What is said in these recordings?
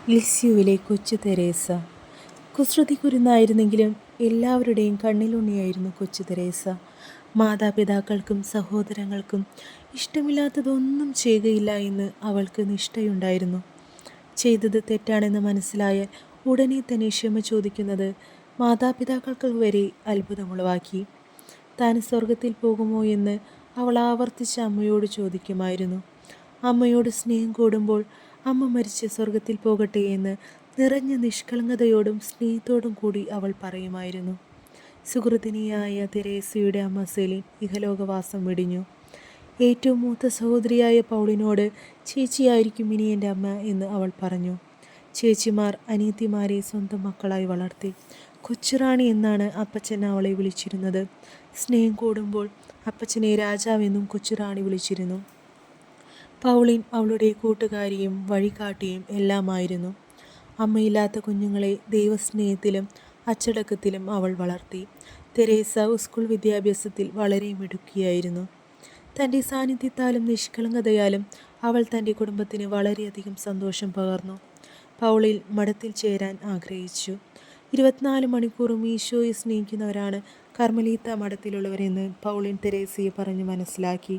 ലിസ്യുവിലെ കൊച്ചു തെരേസ. കുസൃതി കുരുന്നായിരുന്നെങ്കിലും എല്ലാവരുടെയും കണ്ണിലുണ്ണിയായിരുന്നു കൊച്ചു തെരേസ. മാതാപിതാക്കൾക്കും സഹോദരങ്ങൾക്കും ഇഷ്ടമില്ലാത്തതൊന്നും ചെയ്യുകയില്ല എന്ന് അവൾക്ക് നിഷ്ഠയുണ്ടായിരുന്നു. ചെയ്തത് തെറ്റാണെന്ന് മനസ്സിലായാൽ ഉടനെ തന്നെ ക്ഷമ ചോദിക്കുന്നത് മാതാപിതാക്കൾക്ക് വരെ അത്ഭുതമുളവാക്കി. താൻ സ്വർഗത്തിൽ പോകുമോ എന്ന് അവൾ ആവർത്തിച്ച് അമ്മയോട് ചോദിക്കുമായിരുന്നു. അമ്മയോട് സ്നേഹം കൂടുമ്പോൾ അമ്മ മരിച്ച് സ്വർഗത്തിൽ പോകട്ടെ എന്ന് നിറഞ്ഞ നിഷ്കളങ്കതയോടും സ്നേഹത്തോടും കൂടി അവൾ പറയുമായിരുന്നു. സുഹൃത്തിനിയായ തെരേസയുടെ അമ്മ സെലിൻ ഇഹലോകവാസം വെടിഞ്ഞു. ഏറ്റവും മൂത്ത സഹോദരിയായ പൗളിനോട് ചേച്ചിയായിരിക്കും ഇനി എൻ്റെ അമ്മ എന്ന് അവൾ പറഞ്ഞു. ചേച്ചിമാർ അനിയത്തിമാരെ സ്വന്തം മക്കളായി വളർത്തി. കൊച്ചുറാണി എന്നാണ് അപ്പച്ചൻ അവളെ വിളിച്ചിരുന്നത്. സ്നേഹം കൂടുമ്പോൾ അപ്പച്ചനെ രാജാവെന്നും കൊച്ചുറാണി വിളിച്ചിരുന്നു. പൗളിൻ അവളുടെ കൂട്ടുകാരിയും വഴികാട്ടിയും എല്ലാമായിരുന്നു. അമ്മയില്ലാത്ത കുഞ്ഞുങ്ങളെ ദൈവസ്നേഹത്തിലും അച്ചടക്കത്തിലും അവൾ വളർത്തി. തെരേസ സ്കൂൾ വിദ്യാഭ്യാസത്തിൽ വളരെ മിടുക്കിയായിരുന്നു. തൻ്റെ സാന്നിധ്യത്താലും നിഷ്കളങ്കതയാലും അവൾ തൻ്റെ കുടുംബത്തിന് വളരെയധികം സന്തോഷം പകർന്നു. പൗളിൽ മഠത്തിൽ ചേരാൻ ആഗ്രഹിച്ചു. 24 മണിക്കൂറും ഈശോയെ സ്നേഹിക്കുന്നവരാണ് കർമ്മലീത്ത മഠത്തിലുള്ളവരെന്ന് പൗളിൻ തെരേസയെ പറഞ്ഞു മനസ്സിലാക്കി.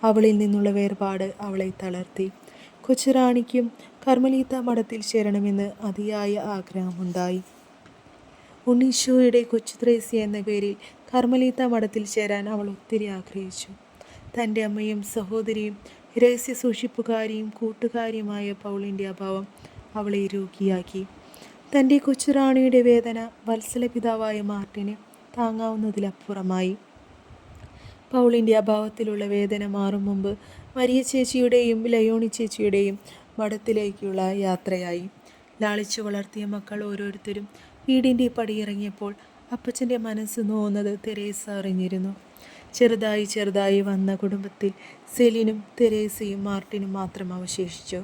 അവളിൽ നിന്നുള്ള വേർപാട് അവളെ തളർത്തി. കൊച്ചുറാണിക്കും കർമ്മലീത്ത മഠത്തിൽ ചേരണമെന്ന് അതിയായ ആഗ്രഹമുണ്ടായി. ഉണ്ണീശോയുടെ കൊച്ചു ത്രേസ്യ എന്ന പേരിൽ കർമ്മലീത്ത മഠത്തിൽ ചേരാൻ അവൾ ഒത്തിരി ആഗ്രഹിച്ചു. തൻ്റെ അമ്മയും സഹോദരിയും രഹസ്യ സൂക്ഷിപ്പുകാരിയും കൂട്ടുകാരിയുമായ പൗളിൻ്റെ അഭാവം അവളെ രോഗിയാക്കി. തൻ്റെ കൊച്ചുറാണിയുടെ വേദന വത്സല പിതാവായ മാർട്ടിന് താങ്ങാവുന്നതിലപ്പുറമായി. പൗളിൻ്റെ അഭാവത്തിലുള്ള വേദന മാറും മുമ്പ് മരിയ ചേച്ചിയുടെയും ലയോണി ചേച്ചിയുടെയും മഠത്തിലേക്കുള്ള യാത്രയായി. ലാളിച്ചു വളർത്തിയ മക്കൾ ഓരോരുത്തരും വീടിൻ്റെ പടിയിറങ്ങിയപ്പോൾ അപ്പച്ചൻ്റെ മനസ്സ് നോവുന്നത് തെരേസ അറിഞ്ഞിരുന്നു. ചെറുതായി വന്ന കുടുംബത്തിൽ സെലിനും തെരേസയും മാർട്ടിനും മാത്രം അവശേഷിച്ചു.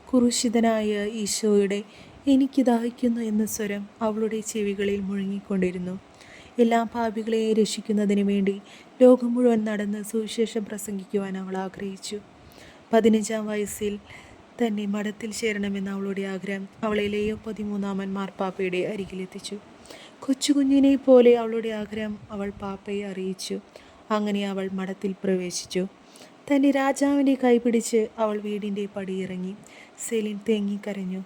കുരിശിതനായ ഈശോയുടെ എനിക്ക് ദാഹിക്കുന്നു എന്ന സ്വരം അവളുടെ ചെവികളിൽ മുഴങ്ങിക്കൊണ്ടിരുന്നു. എല്ലാ പാപികളെയും രക്ഷിക്കുന്നതിന് വേണ്ടി ലോകം മുഴുവൻ നടന്ന് സുവിശേഷം പ്രസംഗിക്കുവാൻ അവൾ ആഗ്രഹിച്ചു. 15-ാം വയസ്സിൽ തന്നെ മഠത്തിൽ ചേരണമെന്ന അവളുടെ ആഗ്രഹം അവളെ ലിയോ 13 മാർപ്പാപ്പയുടെ അരികിലെത്തിച്ചു. കൊച്ചുകുഞ്ഞിനെ പോലെ അവളുടെ ആഗ്രഹം അവൾ പാപ്പയെ അറിയിച്ചു. അങ്ങനെ അവൾ മഠത്തിൽ പ്രവേശിച്ചു. തൻ്റെ രാജാവിൻ്റെ കൈപിടിച്ച് അവൾ വീടിൻ്റെ പടിയിറങ്ങി. സെലിൻ തേങ്ങിക്കരഞ്ഞു.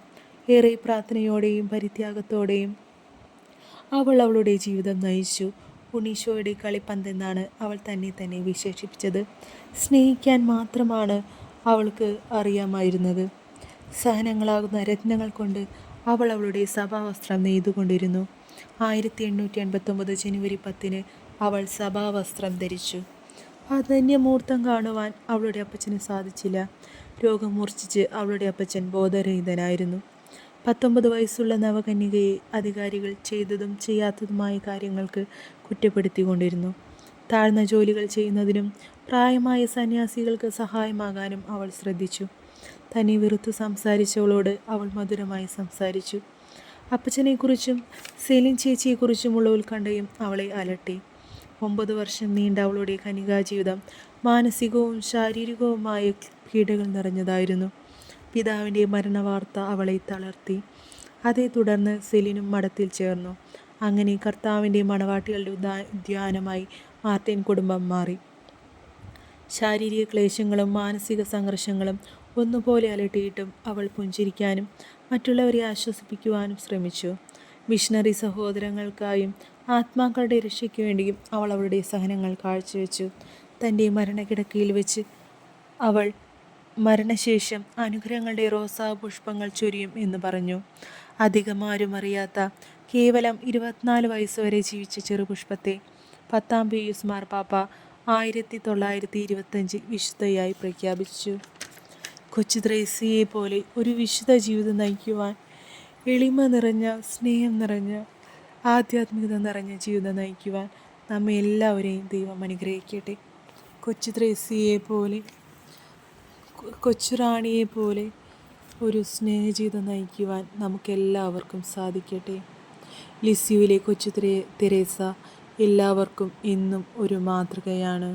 ഏറെ പ്രാർത്ഥനയോടെയും പരിത്യാഗത്തോടെയും അവൾ അവളുടെ ജീവിതം നയിച്ചു. ഉണ്ണീശോയുടെ കളിപ്പന്തെന്നാണ് അവൾ തന്നെ വിശേഷിപ്പിച്ചത്. സ്നേഹിക്കാൻ മാത്രമാണ് അവൾക്ക് അറിയാമായിരുന്നത്. സഹനങ്ങളാകുന്ന രത്നങ്ങൾ കൊണ്ട് അവൾ അവളുടെ സഭാവസ്ത്രം നെയ്തുകൊണ്ടിരുന്നു. 1889 ജനുവരി 10 അവൾ സഭാവസ്ത്രം ധരിച്ചു. ആ ധന്യമൂർത്തം കാണുവാൻ അവളുടെ അപ്പച്ചന് സാധിച്ചില്ല. രോഗം മൂർച്ഛിച്ച് അവളുടെ അപ്പച്ചൻ ബോധരഹിതനായിരുന്നു. 19 വയസ്സുള്ള നവകന്യകയെ അധികാരികൾ ചെയ്തതും ചെയ്യാത്തതുമായ കാര്യങ്ങൾക്ക് കുറ്റപ്പെടുത്തിക്കൊണ്ടിരുന്നു. താഴ്ന്ന ജോലികൾ ചെയ്യുന്നതിനും പ്രായമായ സന്യാസികൾക്ക് സഹായമാകാനും അവൾ ശ്രദ്ധിച്ചു. തന്നെ വെറുത്തു സംസാരിച്ചവളോട് അവൾ മധുരമായി സംസാരിച്ചു. അപ്പച്ചനെക്കുറിച്ചും സെലിൻ ചേച്ചിയെക്കുറിച്ചുമുള്ള ഉത്കണ്ഠയും അവളെ അലട്ടി. 9 വർഷം നീണ്ട അവളുടെ കന്യകാജീവിതം മാനസികവും ശാരീരികവുമായ പീഡകൾ നിറഞ്ഞതായിരുന്നു. പിതാവിൻ്റെ മരണവാർത്ത അവളെ തളർത്തി. അതേ തുടർന്ന് സെലിനും മഠത്തിൽ ചേർന്നു. അങ്ങനെ കർത്താവിൻ്റെ മണവാട്ടികളുടെ ഉദ്യാനമായി മാർട്ടിൻ കുടുംബം മാറി. ശാരീരിക ക്ലേശങ്ങളും മാനസിക സംഘർഷങ്ങളും ഒന്നുപോലെ അലട്ടിയിട്ടും അവൾ പുഞ്ചിരിക്കാനും മറ്റുള്ളവരെ ആശ്വസിപ്പിക്കുവാനും ശ്രമിച്ചു. മിഷണറി സഹോദരങ്ങൾക്കായും ആത്മാക്കളുടെ രക്ഷയ്ക്ക് വേണ്ടിയും അവൾ അവളുടെ സഹനങ്ങൾ കാഴ്ചവെച്ചു. തൻ്റെ മരണക്കിടക്കയിൽ വെച്ച് അവൾ മരണശേഷം അനുഗ്രഹങ്ങളുടെ റോസാ പുഷ്പങ്ങൾ ചൊരിയും എന്ന് പറഞ്ഞു. അധികമാരും അറിയാത്ത കേവലം 24 വയസ്സുവരെ ജീവിച്ച ചെറുപുഷ്പത്തെ 10-ാം പീയൂസ് മാർപ്പാപ്പ 1925 വിശുദ്ധയായി പ്രഖ്യാപിച്ചു. കൊച്ചു ത്രേസ്യയെ പോലെ ഒരു വിശുദ്ധ ജീവിതം നയിക്കുവാൻ, എളിമ നിറഞ്ഞ, സ്നേഹം നിറഞ്ഞ, ആധ്യാത്മികത നിറഞ്ഞ ജീവിതം നയിക്കുവാൻ നമ്മെ എല്ലാവരെയും ദൈവം അനുഗ്രഹിക്കട്ടെ. കൊച്ചു ത്രേസ്യയെ പോലെ, കൊച്ചുറാണിയെ പോലെ ഒരു സ്നേഹജീവിതം നയിക്കുവാൻ നമുക്കെല്ലാവർക്കും സാധിക്കട്ടെ. ലിസ്യുവിലെ കൊച്ചു തെരേസ എല്ലാവർക്കും എന്നും ഒരു മാതൃകയാണ്.